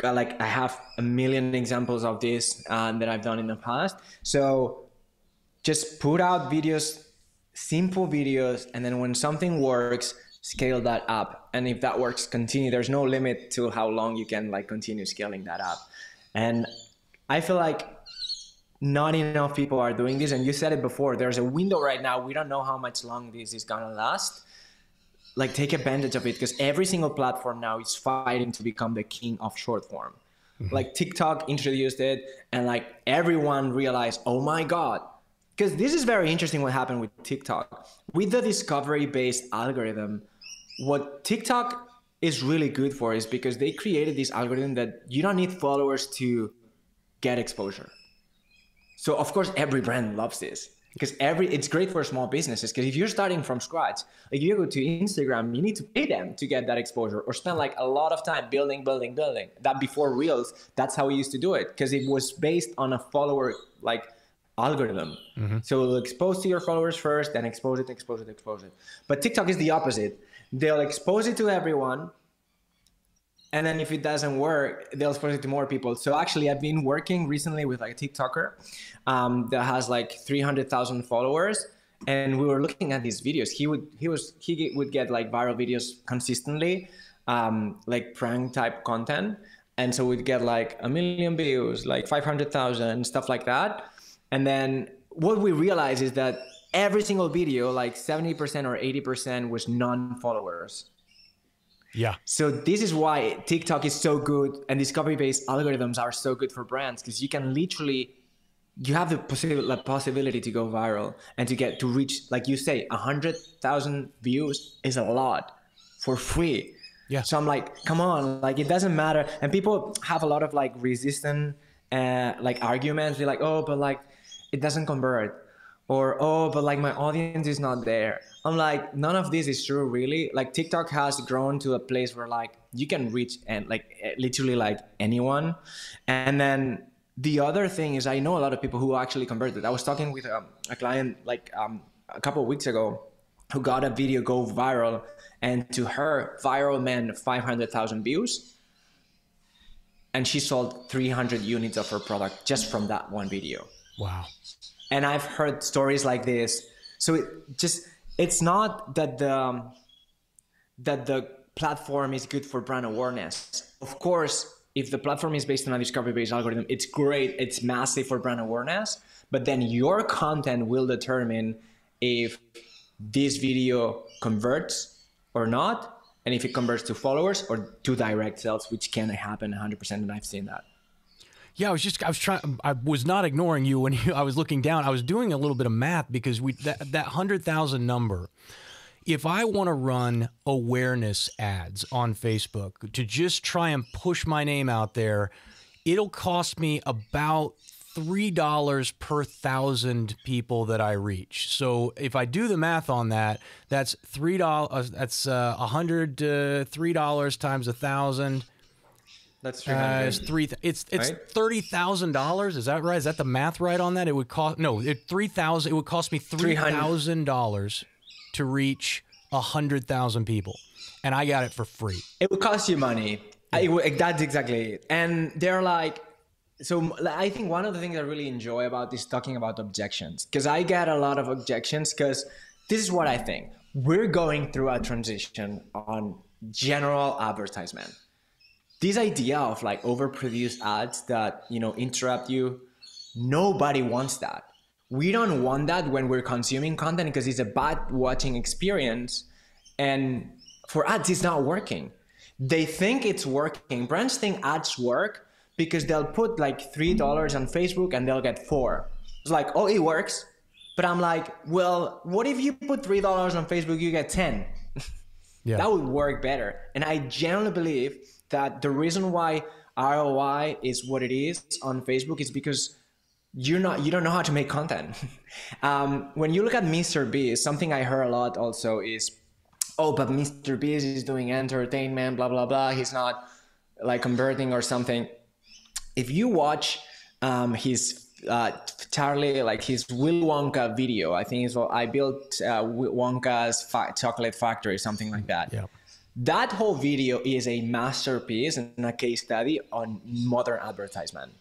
I have a million examples of this that I've done in the past. So just put out videos, simple videos, and then when something works, scale that up. And if that works, continue. There's no limit to how long you can continue scaling that up. And I feel like not enough people are doing this. And you said it before, there's a window right now. We don't know how much long this is gonna last. Take advantage of it, because every single platform now is fighting to become the king of short form. Mm-hmm. TikTok introduced it, and everyone realized, oh my God. Because this is very interesting what happened with TikTok. With the discovery-based algorithm, what TikTok is really good for is because they created this algorithm that you don't need followers to get exposure. So of course, every brand loves this. Because it's great for small businesses, because if you're starting from scratch, you go to Instagram, you need to pay them to get that exposure, or spend a lot of time building. That before Reels, that's how we used to do it, because it was based on a follower algorithm. Mm-hmm. So it'll expose to your followers first, then expose it. But TikTok is the opposite. They'll expose it to everyone, and then if it doesn't work, they'll expose it to more people. So actually, I've been working recently with a TikToker that has 300,000 followers, and we were looking at these videos. He would get viral videos consistently, like prank type content. And so we'd get like 1 million views, like 500,000, stuff like that. And then what we realized is that every single video, like 70% or 80% was non-followers. Yeah. So this is why TikTok is so good, and these copy-paste algorithms are so good for brands, because you can literally, you have the possibility to go viral and to reach, like you say, 100,000 views is a lot for free. Yeah. So I'm like, come on, like it doesn't matter. And people have a lot of like resistant like arguments. They're like, oh, but like it doesn't convert, or oh, but like my audience is not there. I'm like, none of this is true, really. Like TikTok has grown to a place where like you can reach and like literally like anyone. And then the other thing is, I know a lot of people who actually converted. I was talking with a client like a couple of weeks ago who got a video go viral, and to her, viral meant 500,000 views, and she sold 300 units of her product just from that one video. Wow. And I've heard stories like this. So it's not that the platform is good for brand awareness. Of course, if the platform is based on a discovery-based algorithm, it's great, it's massive for brand awareness, but then your content will determine if this video converts or not, and if it converts to followers or to direct sales, which can happen 100%, and I've seen that. Yeah, I was not ignoring you when I was looking down. I was doing a little bit of math, because that 100,000 number, if I want to run awareness ads on Facebook to just try and push my name out there, it'll cost me about $3 per 1,000 people that I reach. So if I do the math on that, that's $3. That's $3 times 1,000. That's 300. It's right? $30,000. Is that right? Is that the math right on that? It would cost It would cost me $3,000 to reach 100,000 people, and I got it for free. It would cost you money. That's exactly it. And they're like, so I think one of the things I really enjoy about this, talking about objections, because I get a lot of objections, because this is what I think. We're going through a transition on general advertisement. This idea of like overproduced ads that, interrupt you, nobody wants that. We don't want that when we're consuming content, because it's a bad watching experience. And for ads, it's not working. They think it's working. Brands think ads work because they'll put like $3 on Facebook and they'll get $4. It's like, oh, it works. But I'm like, well, what if you put $3 on Facebook, you get 10? Yeah. That would work better. And I genuinely believe that the reason why ROI is what it is on Facebook is because you don't know how to make content. When you look at Mr. Beast, something I heard a lot also is, oh, but Mr. Beast is doing entertainment, blah, blah, blah. He's not like converting or something. If you watch his Charlie, like his Will Wonka video, I think it's what I built Wonka's chocolate factory, something like that. Yeah. That whole video is a masterpiece and a case study on modern advertisement.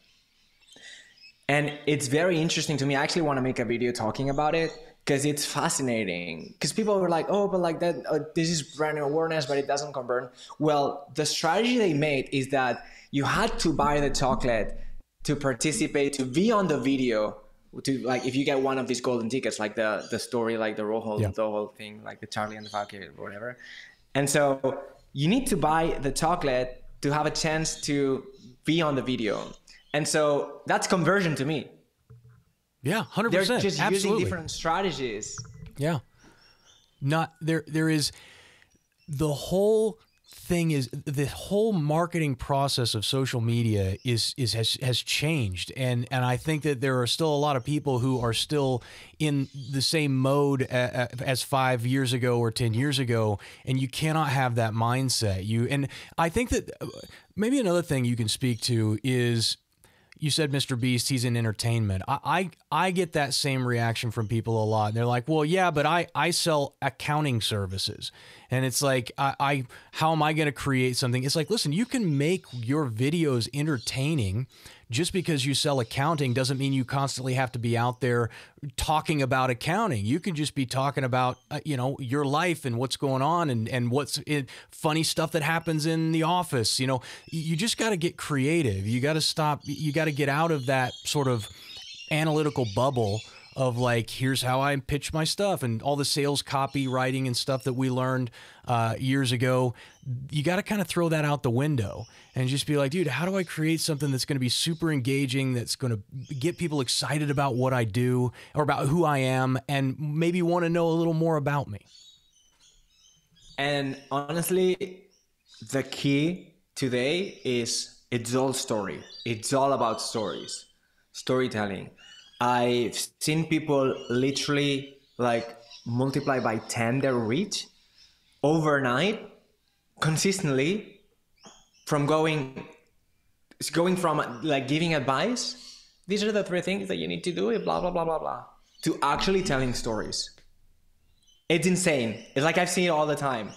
And it's very interesting to me. I actually want to make a video talking about it because it's fascinating. Because people were like, oh, but like that, this is brand awareness, but it doesn't convert. Well, the strategy they made is that you had to buy the chocolate to participate, to be on the video, to like, if you get one of these golden tickets, like the story, like the whole thing, like the Charlie and the Falcon or whatever. And so you need to buy the chocolate to have a chance to be on the video. And so that's conversion to me. Yeah, 100%. They're just Absolutely. using different strategies. Yeah. There is the whole thing is the whole marketing process of social media has changed. And I think that there are still a lot of people who are still in the same mode as 5 years ago or 10 years ago. And you cannot have that mindset. And I think that maybe another thing you can speak to is, you said Mr. Beast, he's in entertainment. I get that same reaction from people a lot. And they're like, well, yeah, but I sell accounting services. And it's like, how am I going to create something? It's like, listen, you can make your videos entertaining just because you sell accounting doesn't mean you constantly have to be out there talking about accounting. You can just be talking about, your life and what's going on and what's funny stuff that happens in the office. You just got to get creative. You got to stop. You got to get out of that sort of analytical bubble of like, here's how I pitch my stuff and all the sales copywriting and stuff that we learned years ago. You got to kind of throw that out the window and just be like, dude, how do I create something that's going to be super engaging, that's going to get people excited about what I do or about who I am and maybe want to know a little more about me. And honestly, the key today is it's all story. It's all about stories, storytelling. I've seen people literally like multiply by 10 their reach overnight, consistently, from going from like giving advice. These are the 3 things that you need to do, blah, blah, blah, blah, blah, to actually telling stories. It's insane. It's like I've seen it all the time.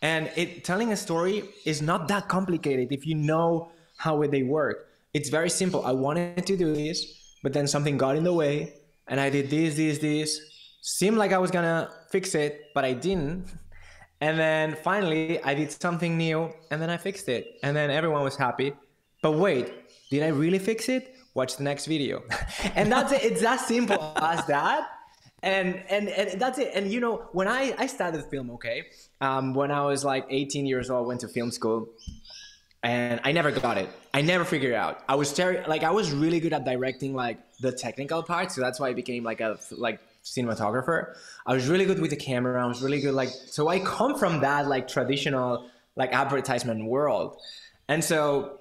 And telling a story is not that complicated if you know how they work. It's very simple. I wanted to do this, but then something got in the way and I did this. Seemed like I was gonna fix it, but I didn't. And then finally I did something new and then I fixed it. And then everyone was happy. But wait, did I really fix it? Watch the next video. And that's it. It's as simple as that. And that's it. And when I started film, when I was like 18 years old, went to film school. And I never got it. I never figured it out. I was really good at directing like the technical part, so that's why I became like a cinematographer. I was really good with the camera. I was really good so I come from that like traditional like advertisement world. And so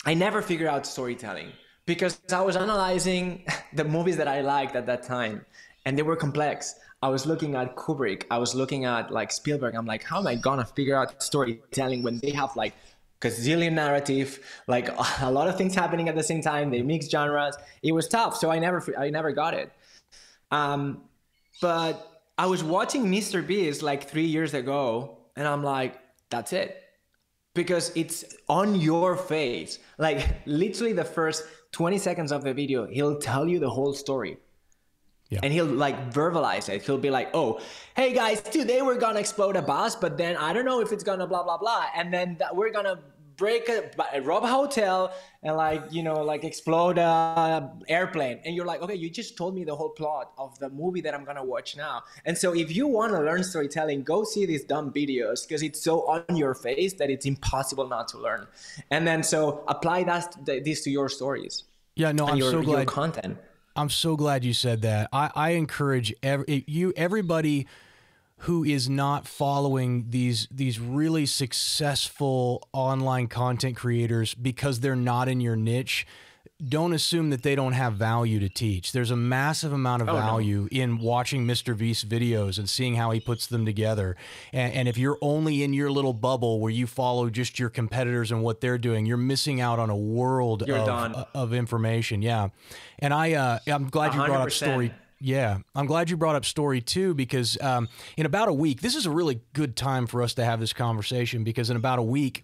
I never figured out storytelling because I was analyzing the movies that I liked at that time and they were complex. I was looking at Kubrick. I was looking at like Spielberg. I'm like, how am I gonna figure out storytelling when they have like gazillion narrative, like a lot of things happening at the same time. They mix genres. It was tough. So I never got it. But I was watching Mr. Beast like 3 years ago and I'm like, that's it. Because it's on your face. Like literally the first 20 seconds of the video, he'll tell you the whole story. Yeah. And he'll like verbalize it. He'll be like, oh, hey guys, today we're going to explode a bus, but then I don't know if it's going to blah, blah, blah. And then we're going to rob a hotel and like explode a airplane. And you're like, okay, you just told me the whole plot of the movie that I'm going to watch now. And so if you want to learn storytelling, go see these dumb videos because it's so on your face that it's impossible not to learn. And then so apply this to your stories. Yeah, no, I'm so glad. Your content. I'm so glad you said that. I encourage everybody who is not following these really successful online content creators because they're not in your niche. Don't assume that they don't have value to teach. There's a massive amount of value in watching Mr. Beast's videos and seeing how he puts them together. And if you're only in your little bubble where you follow just your competitors and what they're doing, you're missing out on a world of information. Yeah. And I'm glad you 100%. Brought up story. Yeah, I'm glad you brought up story too, because in about a week, this is a really good time for us to have this conversation because in about a week,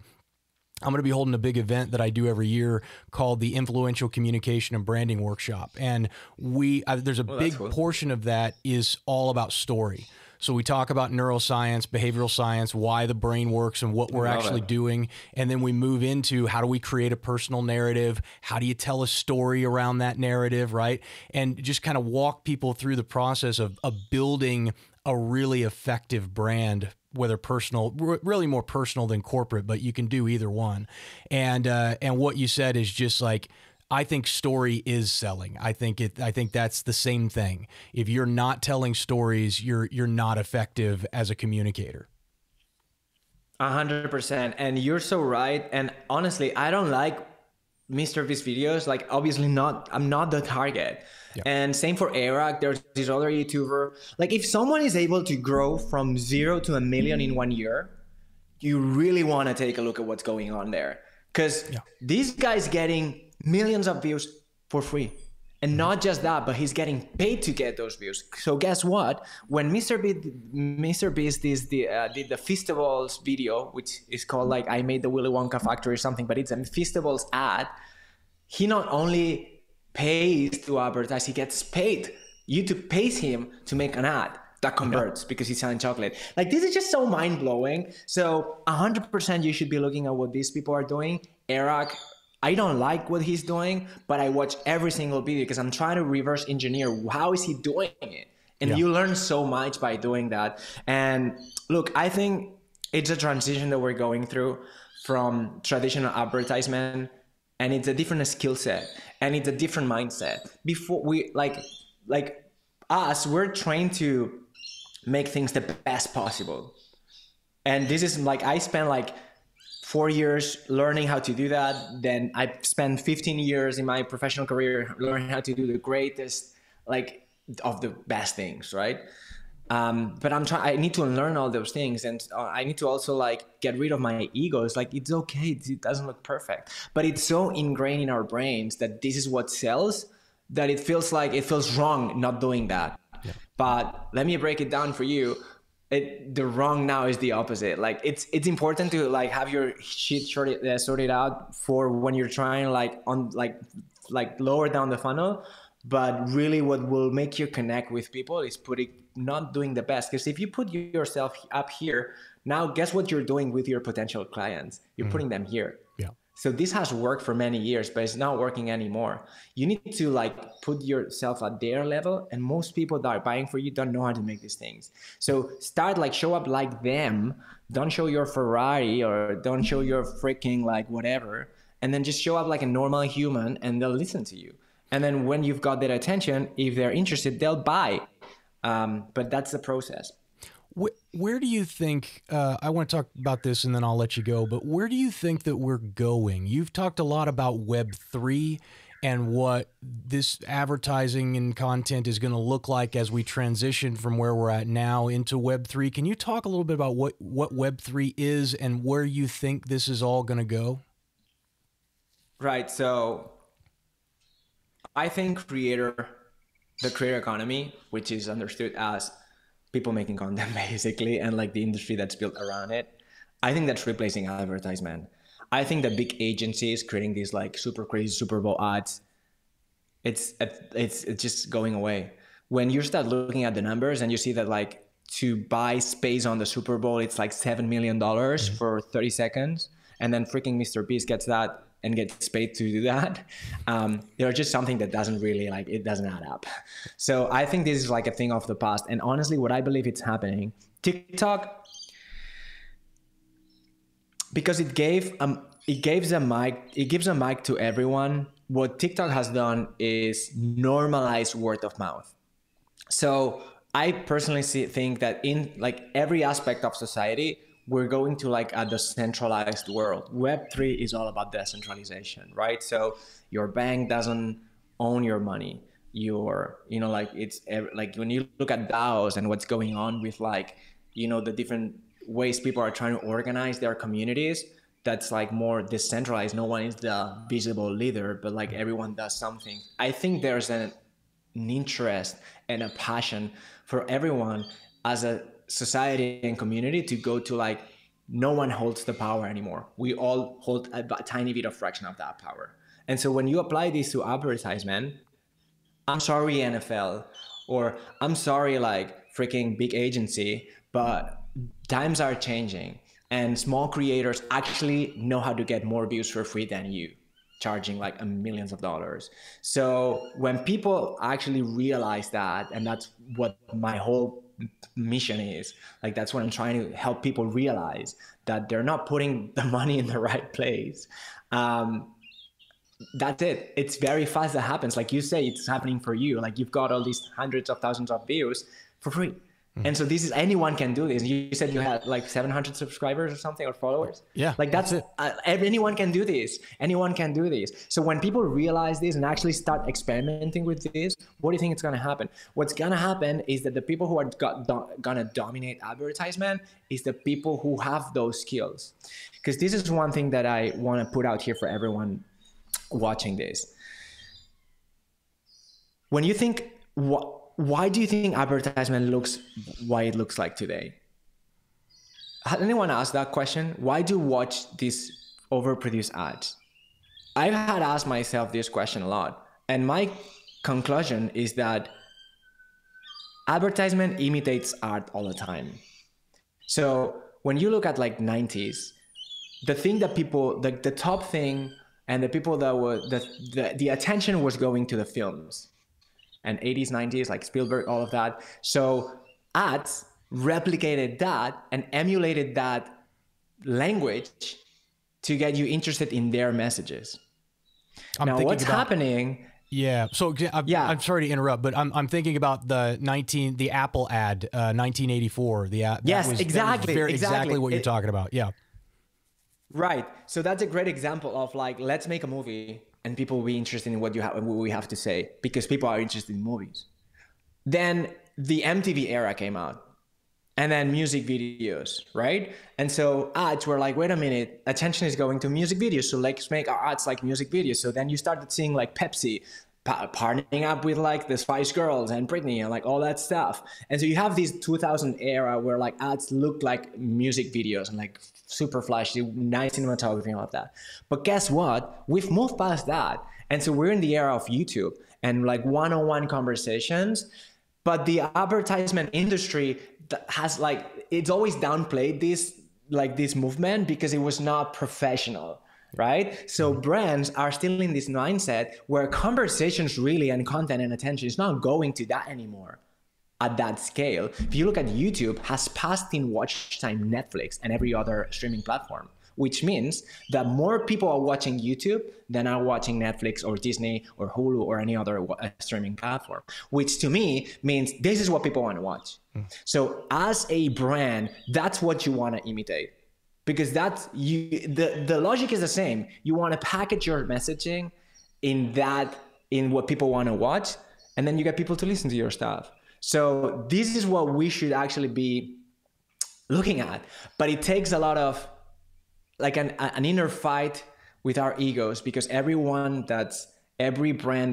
I'm going to be holding a big event that I do every year called the Influential Communication and Branding Workshop. And there's a big portion of that is all about story. So we talk about neuroscience, behavioral science, why the brain works and what we're actually doing. And then we move into how do we create a personal narrative? How do you tell a story around that narrative, right? And just kind of walk people through the process of building a really effective brand, whether personal, really more personal than corporate, but you can do either one. And what you said is just like, I think story is selling. I think that's the same thing. If you're not telling stories, you're not effective as a communicator. 100%. And you're so right. And honestly, I don't like Mr. Beast videos. Like obviously I'm not the target. Yep. And same for Eric. There's this other YouTuber. Like if someone is able to grow from 0 to 1 million in 1 year, you really want to take a look at what's going on there. Because these guys getting millions of views for free. And not just that, but he's getting paid to get those views. So guess what? When Mr. Beast did the Feastables video, which is called like I made the Willy Wonka factory or something, but it's a Feastables ad, he not only pays to advertise, he gets paid. YouTube pays him to make an ad that converts because he's selling chocolate. Like, this is just so mind blowing. So 100% you should be looking at what these people are doing. Eric, I don't like what he's doing, but I watch every single video because I'm trying to reverse engineer how is he doing it. And you learn so much by doing that. And look, I think it's a transition that we're going through from traditional advertisement, and it's a different skill set and it's a different mindset. Before we like us, we're trained to make things the best possible. And this is like, I spent like 4 years learning how to do that. Then I spent 15 years in my professional career learning how to do the greatest, like, of the best things, right? But I need to learn all those things, and I need to also like get rid of my ego. It's like, it's okay, it doesn't look perfect, but it's so ingrained in our brains that this is what sells, that it feels wrong not doing that. But let me break it down for you. The wrong now is the opposite. Like, it's important to like have your shit sorted out for when you're trying like lower down the funnel. But really what will make you connect with people is not doing the best. Because if you put yourself up here, now guess what you're doing with your potential clients? You're putting them here. Yeah. So this has worked for many years, but it's not working anymore. You need to like put yourself at their level, and most people that are buying for you don't know how to make these things. So start like show up like them. Don't show your Ferrari or don't show your freaking like whatever, and then just show up like a normal human, and they'll listen to you. And then when you've got their attention, if they're interested, they'll buy. But that's the process. Where do you think, I want to talk about this and then I'll let you go, but where do you think that we're going? You've talked a lot about Web3 and what this advertising and content is going to look like as we transition from where we're at now into Web3. Can you talk a little bit about what Web3 is and where you think this is all going to go? Right. So I think the creator economy, which is understood as people making content basically, and like the industry that's built around it, I think that's replacing advertisement. I think the big agencies creating these like super crazy Super Bowl ads, it's just going away. When you start looking at the numbers and you see that like to buy space on the Super Bowl, it's like $7 million for 30 seconds. And then freaking Mr. Beast gets that and gets paid to do that. There's just something that doesn't really like, it doesn't add up. So I think this is like a thing of the past. And honestly, what I believe it's happening, TikTok, because it gives a mic to everyone. What TikTok has done is normalize word of mouth. So I personally think that in like every aspect of society, we're going to like a decentralized world. Web3 is all about decentralization, right? So your bank doesn't own your money. It's like when you look at DAOs and what's going on with like, the different ways people are trying to organize their communities, that's like more decentralized. No one is the visible leader, but like everyone does something. I think there's an interest and a passion for everyone as a society and community to go to like, no one holds the power anymore. We all hold a tiny bit of fraction of that power. And so when you apply this to advertisement, I'm sorry NFL, or I'm sorry like freaking big agency, but times are changing and small creators actually know how to get more views for free than you, charging like millions of dollars. So when people actually realize that, and that's what my whole mission is, like that's what I'm trying to help people realize, that they're not putting the money in the right place. That's it. It's very fast that happens. Like you say, it's happening for you. Like you've got all these hundreds of thousands of views for free. And so this is, anyone can do this. You said you had like 700 subscribers or something, or followers. Yeah. Like that's it. Anyone can do this. Anyone can do this. So when people realize this and actually start experimenting with this, what do you think is going to happen? What's going to happen is that the people who are going to dominate advertisement is the people who have those skills. Because this is one thing that I want to put out here for everyone watching this. When you think, why do you think advertisement looks why it looks like today? Has anyone asked that question? Why do you watch these overproduced ads? I've had asked myself this question a lot, and my conclusion is that advertisement imitates art all the time. So when you look at like 90s, the thing that people, the top thing, and the people that were the attention was going to the films, and 80s, 90s, like Spielberg, all of that. So ads replicated that and emulated that language to get you interested in their messages. Now, what's happening? Yeah. So I'm sorry to interrupt, but I'm thinking about the Apple ad, 1984. Yes, exactly. Exactly what you're talking about. Yeah. Right. So that's a great example of like, let's make a movie and people will be interested in what we have to say, because people are interested in movies. Then the MTV era came out, and then music videos, right? And so ads were like, wait a minute, attention is going to music videos, so let's make our ads like music videos. So then you started seeing like Pepsi partnering up with like the Spice Girls and Britney and like all that stuff. And so you have this 2000 era where like ads look like music videos and like super flashy, nice cinematography and all of that. But guess what? We've moved past that. And so we're in the era of YouTube and like one-on-one conversations. But the advertisement industry has like, it's always downplayed this movement because it was not professional. Right? So brands are still in this mindset where conversations really and content and attention is not going to that anymore at that scale. If you look at YouTube, has passed in watch time Netflix and every other streaming platform, which means that more people are watching YouTube than are watching Netflix or Disney or Hulu or any other streaming platform, which to me means this is what people want to watch. So as a brand, that's what you want to imitate. Because that's the logic is the same. You want to package your messaging in what people want to watch, and then you get people to listen to your stuff. So this is what we should actually be looking at. But it takes a lot of like an inner fight with our egos, because every brand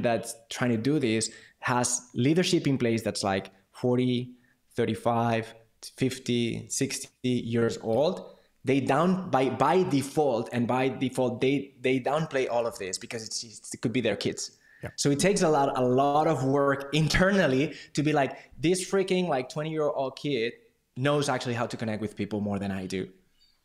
that's trying to do this has leadership in place that's like 40, 35, 50, 60 years old. They by default they downplay all of this because it could be their kids. Yeah. So it takes a lot of work internally to be like, this freaking like 20-year-old kid knows actually how to connect with people more than I do.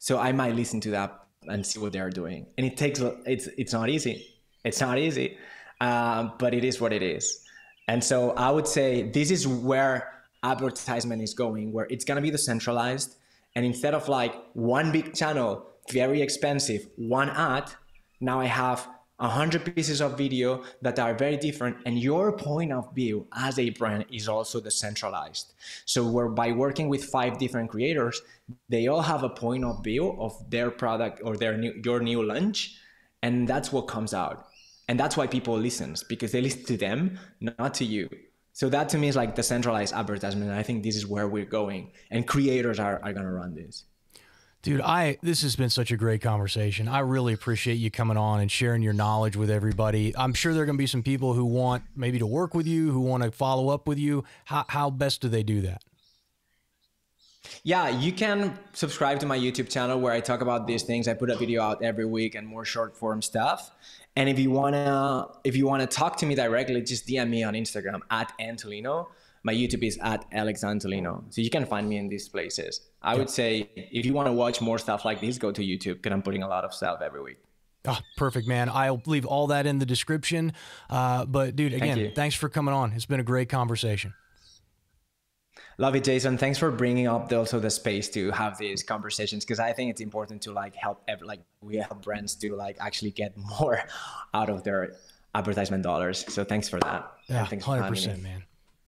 So I might listen to that and see what they're doing. And it's not easy. It's not easy, but it is what it is. And so I would say this is where advertisement is going, where it's gonna be decentralized. And instead of like one big channel, very expensive, one ad, now I have 100 pieces of video that are very different. And your point of view as a brand is also decentralized. So by working with 5 different creators, they all have a point of view of their product or your new launch. And that's what comes out. And that's why people listen, because they listen to them, not to you. So that to me is like decentralized advertisement. And I think this is where we're going, and creators are going to run this. Dude, this has been such a great conversation. I really appreciate you coming on and sharing your knowledge with everybody. I'm sure there are going to be some people who want maybe to work with you, who want to follow up with you. How best do they do that? Yeah, you can subscribe to my YouTube channel where I talk about these things. I put a video out every week and more short form stuff. And if you wanna talk to me directly, just DM me on Instagram at Antolino. My YouTube is at Alex Antolino. So you can find me in these places. I would say if you want to watch more stuff like this, go to YouTube, because I'm putting a lot of stuff every week. Oh, perfect, man. I'll leave all that in the description. But dude, again, thanks for coming on. It's been a great conversation. Love it, Jason. Thanks for bringing up also the space to have these conversations, because I think it's important to like we help brands to like actually get more out of their advertisement dollars. So thanks for that. Yeah, thanks for 100%, man.